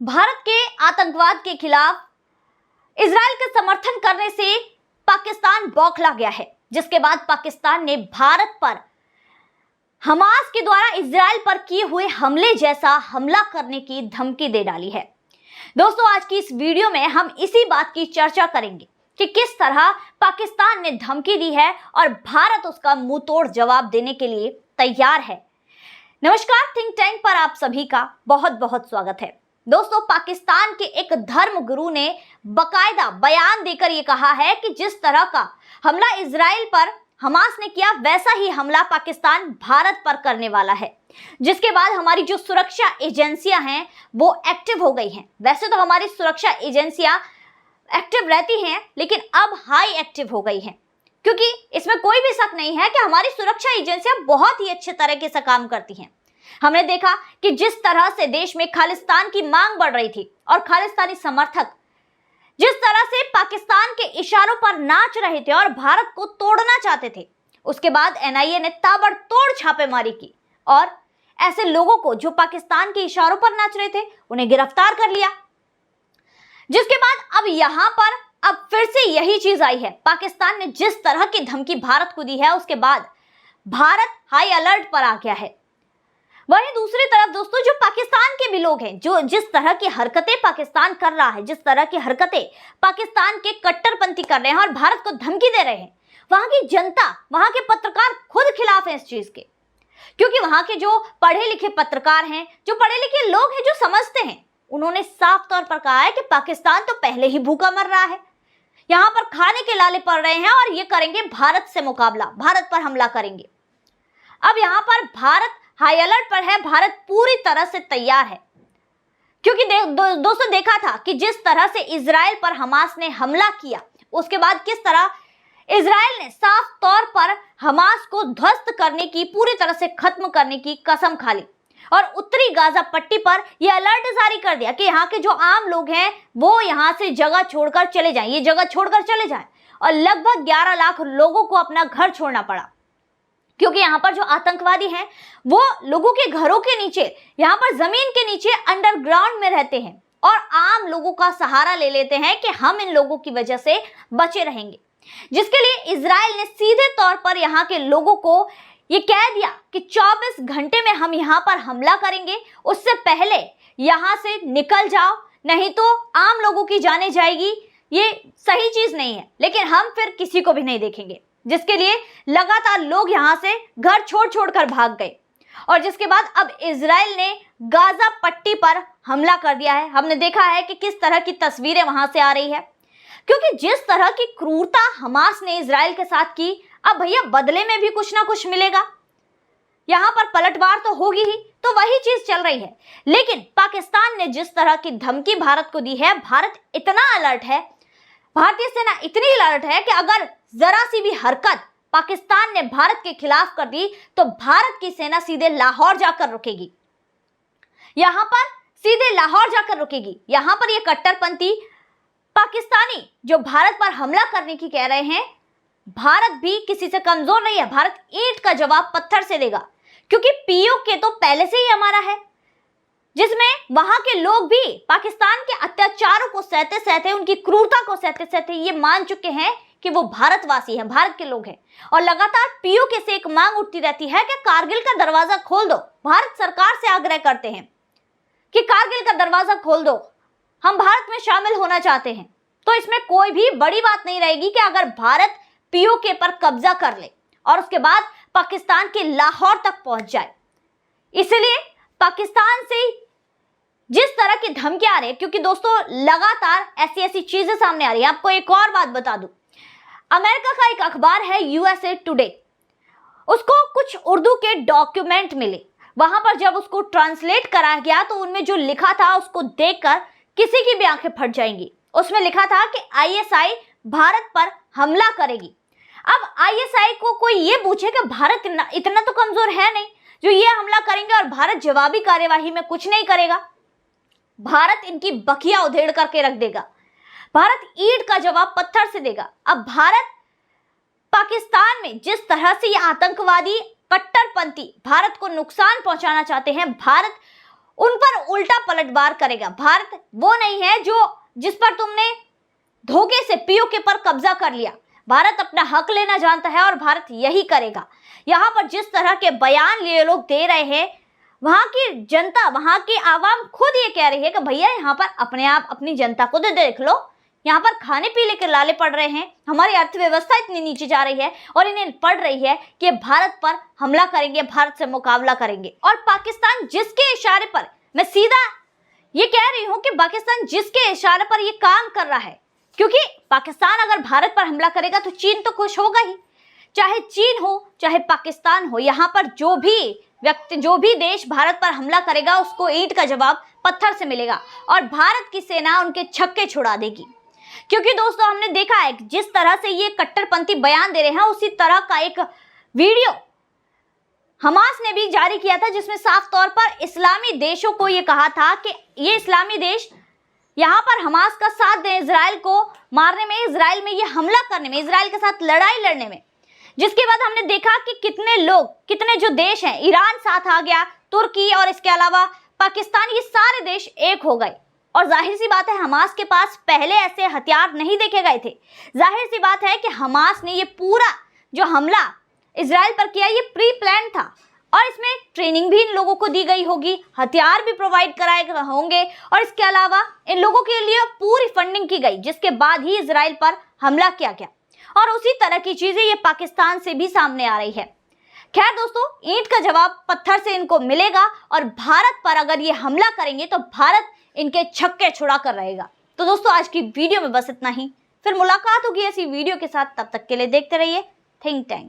भारत के आतंकवाद के खिलाफ इजराइल का समर्थन करने से पाकिस्तान बौखला गया है, जिसके बाद पाकिस्तान ने भारत पर हमास के द्वारा इजराइल पर किए हुए हमले जैसा हमला करने की धमकी दे डाली है। दोस्तों, आज की इस वीडियो में हम इसी बात की चर्चा करेंगे कि किस तरह पाकिस्तान ने धमकी दी है और भारत उसका मुंहतोड़ जवाब देने के लिए तैयार है। नमस्कार, थिंक टैंक पर आप सभी का बहुत बहुत स्वागत है। दोस्तों, पाकिस्तान के एक धर्म गुरु ने बकायदा बयान देकर यह कहा है कि जिस तरह का हमला इजराइल पर हमास ने किया, वैसा ही हमला पाकिस्तान भारत पर करने वाला है, जिसके बाद हमारी जो सुरक्षा एजेंसियां हैं वो एक्टिव हो गई हैं। वैसे तो हमारी सुरक्षा एजेंसियां एक्टिव रहती हैं, लेकिन अब हाई एक्टिव हो गई हैं, क्योंकि इसमें कोई भी शक नहीं है कि हमारी सुरक्षा एजेंसियां बहुत ही अच्छे तरीके से काम करती हैं। हमने देखा कि जिस तरह से देश में खालिस्तान की मांग बढ़ रही थी और खालिस्तानी समर्थक जिस तरह से पाकिस्तान के इशारों पर नाच रहे थे और भारत को तोड़ना चाहते थे, उसके बाद एनआईए ने ताबड़तोड़ छापेमारी की और ऐसे लोगों को जो पाकिस्तान के इशारों पर नाच रहे थे उन्हें गिरफ्तार कर लिया। जिसके बाद अब यहां पर अब फिर से यही चीज आई है। पाकिस्तान ने जिस तरह की धमकी भारत को दी है, उसके बाद भारत हाई अलर्ट पर आ गया है। वहीं दूसरी तरफ दोस्तों, जो पाकिस्तान के भी लोग हैं, जो जिस तरह की हरकतें पाकिस्तान कर रहा है, जिस तरह की हरकतें पाकिस्तान के कट्टरपंथी कर रहे हैं और भारत को धमकी दे रहे हैं, वहां की जनता, वहां के पत्रकार खुद खिलाफ हैं इस चीज के। क्योंकि वहां के जो पढ़े लिखे पत्रकार हैं, जो पढ़े लिखे लोग हैं, जो समझते हैं, उन्होंने साफ तौर पर कहा है कि पाकिस्तान तो पहले ही भूखा मर रहा है, यहाँ पर खाने के लाले पड़ रहे हैं और ये करेंगे भारत से मुकाबला, भारत पर हमला करेंगे। अब यहाँ पर भारत हाई अलर्ट पर है, भारत पूरी तरह से तैयार है, क्योंकि दोस्तों देखा था कि जिस तरह से इजराइल पर हमास ने हमला किया, उसके बाद किस तरह इजराइल ने साफ तौर पर हमास को ध्वस्त करने की, पूरी तरह से खत्म करने की कसम खा ली और उत्तरी गाजा पट्टी पर यह अलर्ट जारी कर दिया कि यहाँ के जो आम लोग हैं वो यहाँ से जगह छोड़कर चले जाएं, ये जगह छोड़कर चले जाएं। और लगभग 11 लाख लोगों को अपना घर छोड़ना पड़ा, क्योंकि यहाँ पर जो आतंकवादी हैं वो लोगों के घरों के नीचे, यहाँ पर जमीन के नीचे अंडरग्राउंड में रहते हैं और आम लोगों का सहारा ले लेते हैं कि हम इन लोगों की वजह से बचे रहेंगे। जिसके लिए इजराइल ने सीधे तौर पर यहाँ के लोगों को ये कह दिया कि 24 घंटे में हम यहाँ पर हमला करेंगे, उससे पहले यहाँ से निकल जाओ, नहीं तो आम लोगों की जाने जाएगी। ये सही चीज नहीं है, लेकिन हम फिर किसी को भी नहीं देखेंगे। जिसके लिए लगातार लोग यहां से घर छोड़ छोड़कर भाग गए और जिसके बाद अब इजराइल ने गाजा पट्टी पर हमला कर दिया है। हमने देखा है कि किस तरह की तस्वीरें वहां से आ रही है, क्योंकि जिस तरह की क्रूरता हमास ने इजराइल के साथ की, अब भैया बदले में भी कुछ ना कुछ मिलेगा। यहां पर पलटवार तो होगी ही, तो वही चीज चल रही है। लेकिन पाकिस्तान ने जिस तरह की धमकी भारत को दी है, भारत इतना अलर्ट है, भारतीय सेना इतनी अलर्ट है कि अगर जरा सी भी हरकत पाकिस्तान ने भारत के खिलाफ कर दी तो भारत की सेना सीधे लाहौर जाकर रुकेगी, यहां पर सीधे लाहौर जाकर रुकेगी। यहां पर ये कट्टरपंथी पाकिस्तानी जो भारत पर हमला करने की कह रहे हैं, भारत भी किसी से कमजोर नहीं है। भारत ईंट का जवाब पत्थर से देगा, क्योंकि पीओके तो पहले से ही हमारा है, जिसमें वहां के लोग भी पाकिस्तान के अत्याचारों को सहते सहते, उनकी क्रूरता को सहते सहते ये मान चुके हैं कि वो भारतवासी हैं, भारत के लोग हैं। और लगातार पीओके से एक मांग उठती रहती है कि कारगिल का दरवाजा खोल दो। भारत सरकार से आग्रह करते हैं कि कारगिल का दरवाजा खोल दो, हम भारत में शामिल होना चाहते हैं। तो इसमें कोई भी बड़ी बात नहीं रहेगी कि अगर भारत पीओके पर कब्जा कर ले और उसके बाद पाकिस्तान के लाहौर तक पहुंच जाए। इसलिए पाकिस्तान से जिस तरह की धमकी आ रही है, क्योंकि दोस्तों लगातार ऐसी ऐसी चीजें सामने आ रही है। आपको एक और बात बता दूं, अमेरिका का एक अखबार है यूएसए टुडे, उसको कुछ उर्दू के डॉक्यूमेंट मिले। वहां पर जब उसको ट्रांसलेट कराया गया तो उनमें जो लिखा था उसको देखकर किसी की भी आंखें फट जाएंगी। उसमें लिखा था कि आईएसआई भारत पर हमला करेगी। अब आईएसआई को कोई ये पूछे कि भारत इतना तो कमजोर है नहीं जो ये हमला करेंगे और भारत जवाबी कार्यवाही में कुछ नहीं करेगा। भारत इनकी बखिया उधेड़ करके रख देगा, भारत ईंट का जवाब पत्थर से देगा। अब भारत पाकिस्तान में जिस तरह से ये आतंकवादी कट्टरपंथी भारत को नुकसान पहुंचाना चाहते हैं, भारत उन पर उल्टा पलटवार करेगा। भारत वो नहीं है जिस पर तुमने धोखे से पीओके पर कब्जा कर लिया। भारत अपना हक लेना जानता है और भारत यही करेगा। यहाँ पर जिस तरह के बयान ये लोग दे रहे हैं, वहां की जनता, वहां की आवाम खुद ये कह रही है कि भैया यहाँ पर अपने आप अपनी जनता को देख लो, यहाँ पर खाने पीने के लाले पड़ रहे हैं, हमारी अर्थव्यवस्था इतनी नीचे जा रही है और इन्हें पड़ रही है कि भारत पर हमला करेंगे, भारत से मुकाबला करेंगे। और पाकिस्तान जिसके इशारे पर, मैं सीधा ये कह रही हूं कि पाकिस्तान जिसके इशारे पर ये काम कर रहा है, क्योंकि पाकिस्तान अगर भारत पर हमला करेगा तो चीन तो खुश होगा ही। चाहे चीन हो चाहे पाकिस्तान हो, यहाँ पर जो भी देश भारत पर हमला करेगा उसको ईंट का जवाब पत्थर से मिलेगा और भारत की सेना उनके छक्के छुड़ा देगी। क्योंकि दोस्तों हमने देखा है जिस तरह से ये कट्टरपंथी बयान दे रहे हैं, उसी तरह का एक वीडियो हमास ने भी जारी किया था, जिसमें साफ तौर पर इस्लामी देशों को ये कहा था कि ये इस्लामी देश यहाँ पर हमास का साथ दें, इजराइल को मारने में, इजराइल में ये हमला करने में, इजराइल के साथ लड़ाई लड़ने में। जिसके बाद हमने देखा कि कितने जो देश हैं, ईरान साथ आ गया, तुर्की और इसके अलावा पाकिस्तान, ये सारे देश एक हो गए। और जाहिर सी बात है हमास के पास पहले ऐसे हथियार नहीं देखे गए थे। जाहिर सी बात है कि हमास ने ये पूरा जो हमला इजराइल पर किया ये प्री प्लान था और इसमें ट्रेनिंग भी इन लोगों को दी गई होगी, हथियार भी प्रोवाइड कराए होंगे और इसके अलावा इन लोगों के लिए पूरी फंडिंग की गई, जिसके बाद ही इजराइल पर हमला किया गया। और उसी तरह की चीजें ये पाकिस्तान से भी सामने आ रही है। खैर दोस्तों, ईंट का जवाब पत्थर से इनको मिलेगा और भारत पर अगर ये हमला करेंगे तो भारत इनके छक्के छुड़ा कर रहेगा। तो दोस्तों आज की वीडियो में बस इतना ही, फिर मुलाकात होगी ऐसी वीडियो के साथ। तब तक के लिए देखते रहिए थिंक टैंक।